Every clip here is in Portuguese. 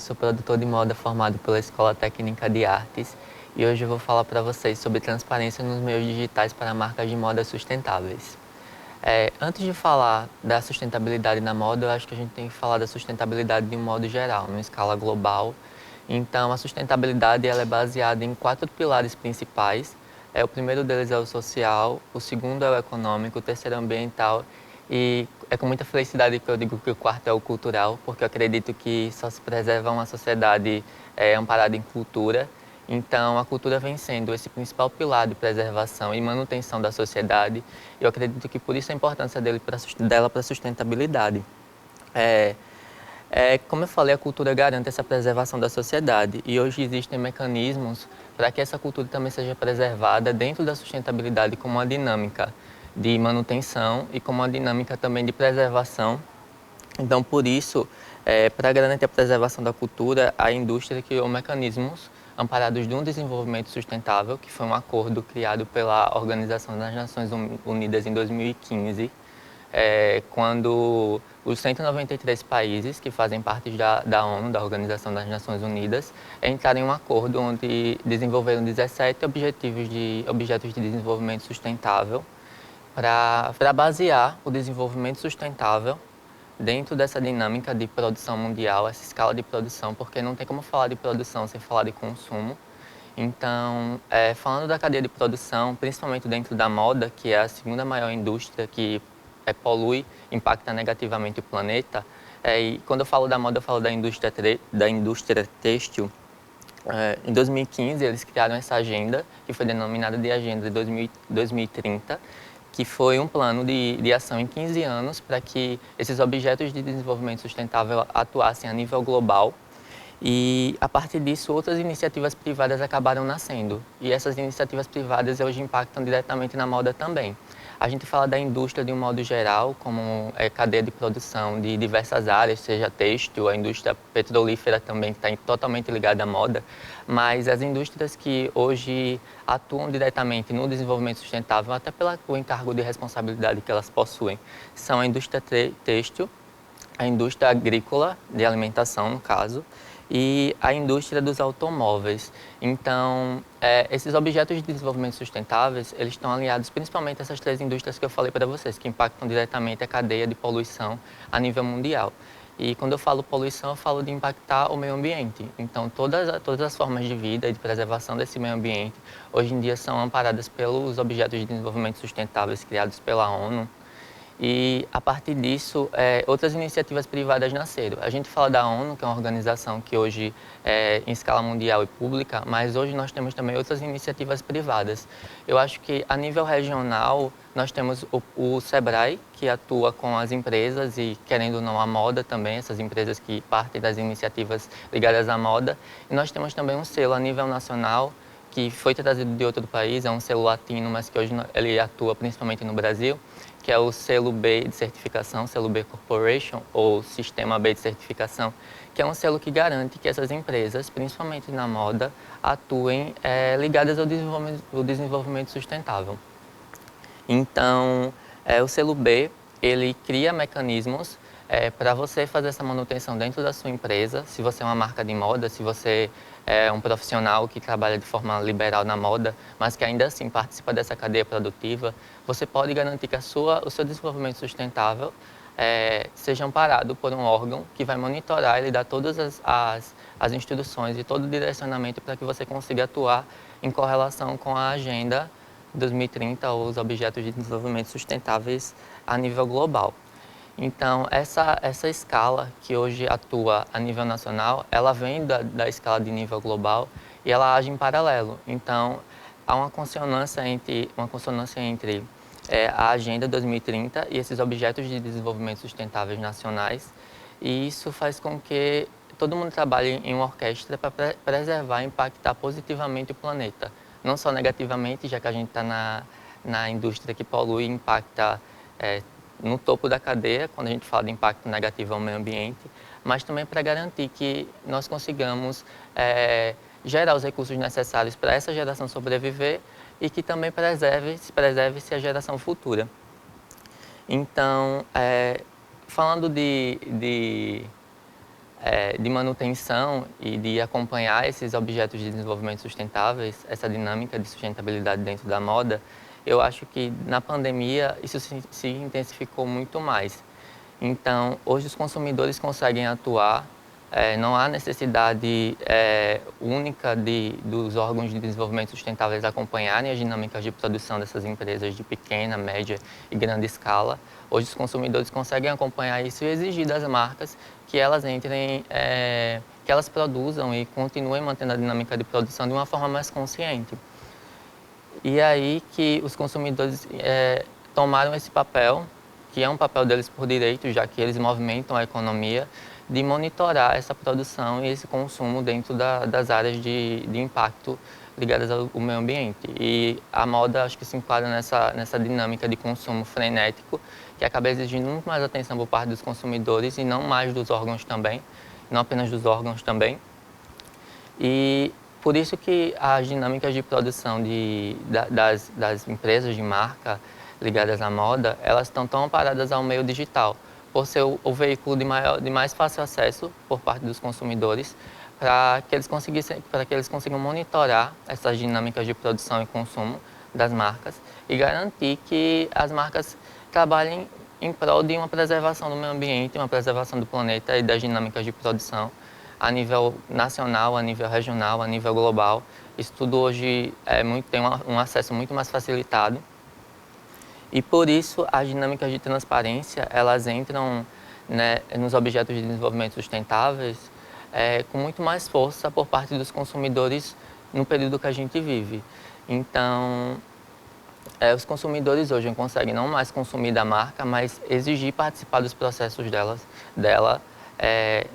sou produtor de moda formado pela Escola Técnica de Artes e hoje eu vou falar para vocês sobre transparência nos meios digitais para marcas de moda sustentáveis. Antes de falar da sustentabilidade na moda, eu acho que a gente tem que falar da sustentabilidade de um modo geral, numa escala global. Então, a sustentabilidade ela é baseada em 4 pilares principais. O primeiro deles é o social, o segundo é o econômico, o terceiro é o ambiental e é com muita felicidade que eu digo que o quarto é o cultural, porque eu acredito que só se preserva uma sociedade amparada em cultura. Então, a cultura vem sendo esse principal pilar de preservação e manutenção da sociedade. Eu acredito que por isso a importância dela para a sustentabilidade. Como eu falei, a cultura garante essa preservação da sociedade e hoje existem mecanismos para que essa cultura também seja preservada dentro da sustentabilidade como uma dinâmica de manutenção e como uma dinâmica também de preservação. Então, por isso, para garantir a preservação da cultura, a indústria criou mecanismos amparados de um desenvolvimento sustentável, que foi um acordo criado pela Organização das Nações Unidas em 2015, quando os 193 países que fazem parte da ONU, da Organização das Nações Unidas, entraram em um acordo onde desenvolveram 17 objetos de desenvolvimento sustentável para basear o desenvolvimento sustentável dentro dessa dinâmica de produção mundial, essa escala de produção, porque não tem como falar de produção sem falar de consumo. Então, falando da cadeia de produção, principalmente dentro da moda, que é a segunda maior indústria que polui, impacta negativamente o planeta, e quando eu falo da moda, eu falo da indústria têxtil. Em 2015, eles criaram essa agenda, que foi denominada de Agenda 2030, que foi um plano de ação em 15 anos para que esses objetos de desenvolvimento sustentável atuassem a nível global. E, a partir disso, outras iniciativas privadas acabaram nascendo. E essas iniciativas privadas hoje impactam diretamente na moda também. A gente fala da indústria de um modo geral, como cadeia de produção de diversas áreas, seja têxtil, a indústria petrolífera também, que está totalmente ligada à moda. Mas as indústrias que hoje atuam diretamente no desenvolvimento sustentável, até pelo encargo de responsabilidade que elas possuem, são a indústria têxtil, a indústria agrícola, de alimentação no caso, e a indústria dos automóveis. Então, esses objetos de desenvolvimento sustentáveis, eles estão alinhados principalmente a essas 3 indústrias que eu falei para vocês, que impactam diretamente a cadeia de poluição a nível mundial. E quando eu falo poluição, eu falo de impactar o meio ambiente. Então, todas as formas de vida e de preservação desse meio ambiente, hoje em dia são amparadas pelos objetos de desenvolvimento sustentáveis criados pela ONU. E, a partir disso, outras iniciativas privadas nasceram. A gente fala da ONU, que é uma organização que hoje é em escala mundial e pública, mas hoje nós temos também outras iniciativas privadas. Eu acho que, a nível regional, nós temos o SEBRAE, que atua com as empresas e, querendo ou não, a moda também, essas empresas que partem das iniciativas ligadas à moda. E nós temos também um selo a nível nacional, que foi trazido de outro país, é um selo latino, mas que hoje ele atua principalmente no Brasil, que é o selo B de certificação, selo B Corporation, ou Sistema B de certificação, que é um selo que garante que essas empresas, principalmente na moda, atuem ligadas ao desenvolvimento sustentável. Então, o selo B, ele cria mecanismos para você fazer essa manutenção dentro da sua empresa. Se você é uma marca de moda, se você é um profissional que trabalha de forma liberal na moda, mas que ainda assim participa dessa cadeia produtiva, você pode garantir que o seu desenvolvimento sustentável seja amparado por um órgão que vai monitorar e lhe dar todas as instruções e todo o direcionamento para que você consiga atuar em correlação com a Agenda 2030 ou os Objetos de Desenvolvimento Sustentáveis a nível global. Então, essa escala que hoje atua a nível nacional, ela vem da escala de nível global e ela age em paralelo. Então, há uma consonância entre a Agenda 2030 e esses Objetos de Desenvolvimento Sustentáveis nacionais, e isso faz com que todo mundo trabalhe em uma orquestra para preservar e impactar positivamente o planeta. Não só negativamente, já que a gente está na indústria que polui e impacta no topo da cadeia, quando a gente fala de impacto negativo ao meio ambiente, mas também para garantir que nós consigamos gerar os recursos necessários para essa geração sobreviver e que também preserve-se a geração futura. Então, falando de manutenção e de acompanhar esses objetos de desenvolvimento sustentáveis, essa dinâmica de sustentabilidade dentro da moda, eu acho que na pandemia isso se intensificou muito mais. Então, hoje os consumidores conseguem atuar, não há necessidade única dos órgãos de desenvolvimento sustentáveis acompanharem as dinâmicas de produção dessas empresas de pequena, média e grande escala. Hoje os consumidores conseguem acompanhar isso e exigir das marcas que elas entrem, que elas produzam e continuem mantendo a dinâmica de produção de uma forma mais consciente. E aí que os consumidores tomaram esse papel, que é um papel deles por direito, já que eles movimentam a economia, de monitorar essa produção e esse consumo dentro das áreas de impacto ligadas ao meio ambiente. E a moda acho que se enquadra nessa dinâmica de consumo frenético, que acaba exigindo muito mais atenção por parte dos consumidores e não mais dos órgãos também, não apenas dos órgãos também. E por isso que as dinâmicas de produção das empresas de marca ligadas à moda, elas estão tão amparadas ao meio digital, por ser o veículo de mais fácil acesso por parte dos consumidores, para que eles consigam monitorar essas dinâmicas de produção e consumo das marcas e garantir que as marcas trabalhem em prol de uma preservação do meio ambiente, uma preservação do planeta e das dinâmicas de produção a nível nacional, a nível regional, a nível global. Isso tudo hoje tem um acesso muito mais facilitado. E por isso as dinâmicas de transparência, elas entram, né, nos objetos de desenvolvimento sustentáveis com muito mais força por parte dos consumidores no período que a gente vive. Então, os consumidores hoje conseguem não mais consumir da marca, mas exigir participar dos processos dela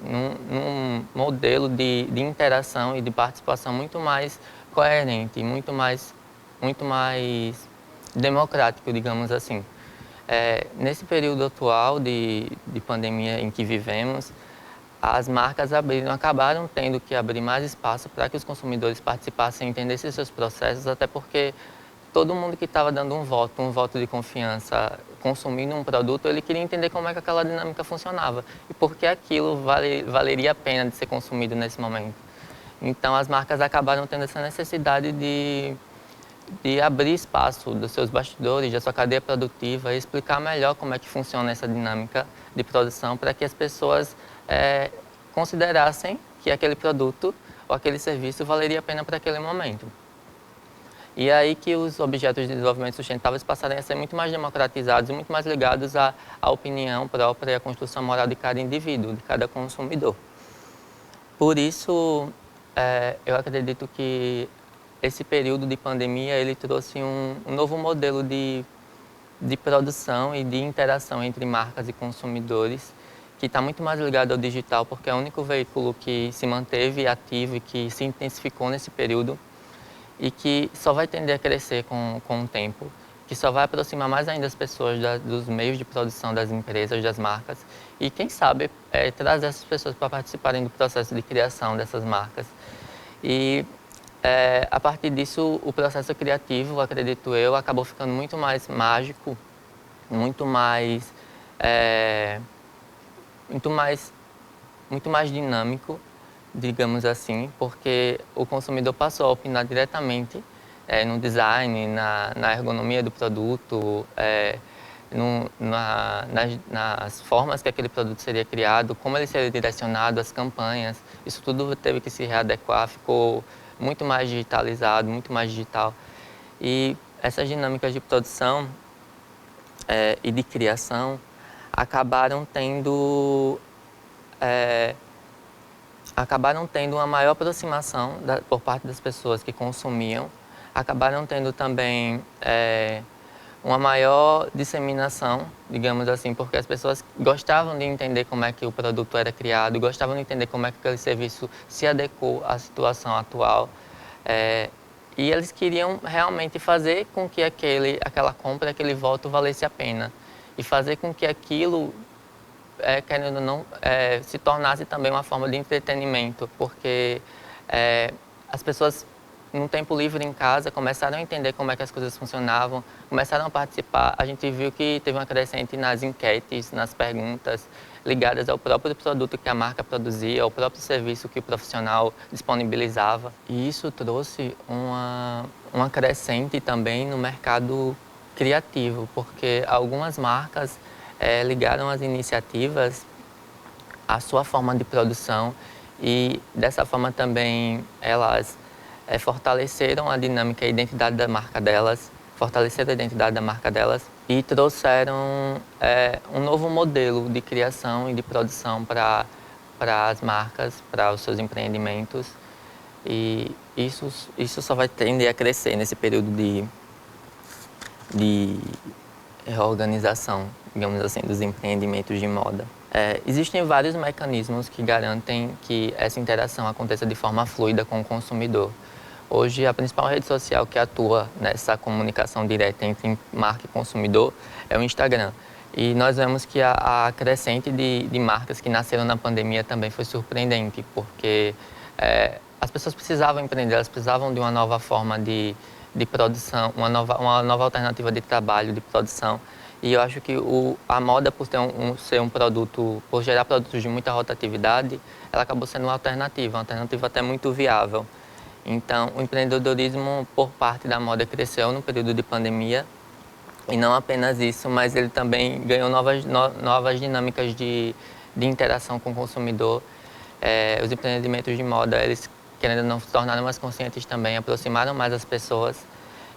num modelo de interação e de participação muito mais coerente, muito mais democrático, digamos assim. Nesse período atual de pandemia em que vivemos, as marcas acabaram tendo que abrir mais espaço para que os consumidores participassem e entendessem seus processos, até porque todo mundo que estava dando um voto de confiança, consumindo um produto, ele queria entender como é que aquela dinâmica funcionava e por que aquilo valeria a pena de ser consumido nesse momento. Então, as marcas acabaram tendo essa necessidade de abrir espaço dos seus bastidores, da sua cadeia produtiva e explicar melhor como é que funciona essa dinâmica de produção para que as pessoas considerassem que aquele produto ou aquele serviço valeria a pena para aquele momento. E aí que os objetos de desenvolvimento sustentáveis passarem a ser muito mais democratizados e muito mais ligados à opinião própria e à construção moral de cada indivíduo, de cada consumidor. Por isso, eu acredito que esse período de pandemia ele trouxe um novo modelo de produção e de interação entre marcas e consumidores, que está muito mais ligado ao digital, porque é o único veículo que se manteve ativo e que se intensificou nesse período e que só vai tender a crescer com o tempo, que só vai aproximar mais ainda as pessoas dos meios de produção das empresas, das marcas e, quem sabe, trazer essas pessoas para participarem do processo de criação dessas marcas. E a partir disso, o processo criativo, acredito eu, acabou ficando muito mais mágico, muito mais dinâmico, digamos assim, porque o consumidor passou a opinar diretamente no design, na ergonomia do produto, nas formas que aquele produto seria criado, como ele seria direcionado, as campanhas. Isso tudo teve que se readequar, ficou muito mais digitalizado, muito mais digital. E essas dinâmicas de produção e de criação acabaram tendo uma maior aproximação por parte das pessoas que consumiam, acabaram tendo também uma maior disseminação, digamos assim, porque as pessoas gostavam de entender como é que o produto era criado, gostavam de entender como é que aquele serviço se adequou à situação atual. E eles queriam realmente fazer com que aquela compra, aquele voto valesse a pena. E fazer com que aquilo, querendo ou não, se tornasse também uma forma de entretenimento, porque as pessoas no tempo livre em casa, começaram a entender como é que as coisas funcionavam, começaram a participar. A gente viu que teve uma crescente nas enquetes, nas perguntas ligadas ao próprio produto que a marca produzia, ao próprio serviço que o profissional disponibilizava. E isso trouxe uma crescente também no mercado criativo, porque algumas marcas ligaram as iniciativas à sua forma de produção e dessa forma também elas fortaleceram a dinâmica e a identidade da marca delas, fortaleceram a identidade da marca delas e trouxeram um novo modelo de criação e de produção para as marcas, para os seus empreendimentos. E isso só vai tender a crescer nesse período de reorganização, digamos assim, dos empreendimentos de moda. Existem vários mecanismos que garantem que essa interação aconteça de forma fluida com o consumidor. Hoje, a principal rede social que atua nessa comunicação direta entre marca e consumidor é o Instagram. E nós vemos que a crescente de marcas que nasceram na pandemia também foi surpreendente, porque as pessoas precisavam empreender, elas precisavam de uma nova forma de produção, uma nova alternativa de trabalho, de produção. E eu acho que a moda, por ser um produto, por gerar produtos de muita rotatividade, ela acabou sendo uma alternativa até muito viável. Então, o empreendedorismo por parte da moda cresceu no período de pandemia. E não apenas isso, mas ele também ganhou novas dinâmicas de interação com o consumidor. Os empreendimentos de moda, eles, querendo ou não, se tornaram mais conscientes também, aproximaram mais as pessoas.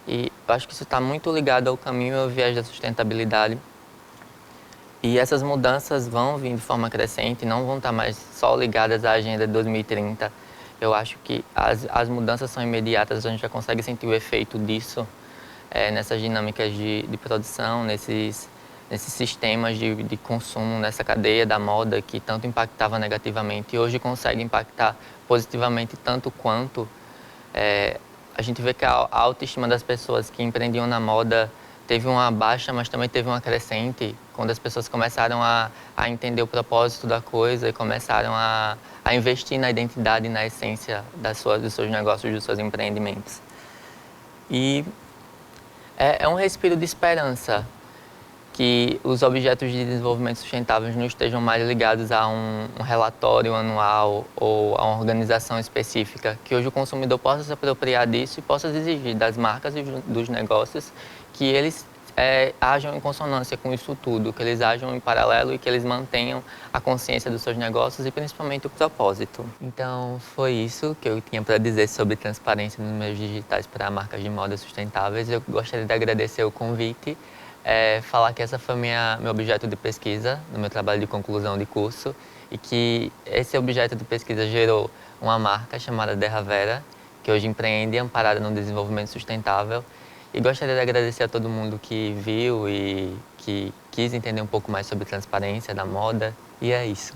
E eu acho que isso está muito ligado ao caminho e ao viés da sustentabilidade. E essas mudanças vão vir de forma crescente, não vão estar mais só ligadas à Agenda 2030. Eu acho que as mudanças são imediatas, a gente já consegue sentir o efeito disso nessas dinâmicas de produção, nesses sistemas de consumo, nessa cadeia da moda que tanto impactava negativamente e hoje consegue impactar positivamente tanto quanto. A gente vê que a autoestima das pessoas que empreendiam na moda teve uma baixa, mas também teve uma crescente, quando as pessoas começaram a entender o propósito da coisa e começaram a investir na identidade e na essência dos seus negócios, dos seus empreendimentos. E é um respiro de esperança que os objetos de desenvolvimento sustentável não estejam mais ligados a um relatório anual ou a uma organização específica, que hoje o consumidor possa se apropriar disso e possa exigir das marcas e dos negócios que eles ajam em consonância com isso tudo, que eles ajam em paralelo e que eles mantenham a consciência dos seus negócios e principalmente o propósito. Então foi isso que eu tinha para dizer sobre transparência nos meios digitais para marcas de moda sustentáveis. Eu gostaria de agradecer o convite, falar que essa foi meu objeto de pesquisa no meu trabalho de conclusão de curso e que esse objeto de pesquisa gerou uma marca chamada Derra Vera, que hoje empreende amparada no desenvolvimento sustentável. E gostaria de agradecer a todo mundo que viu e que quis entender um pouco mais sobre transparência da moda. E é isso.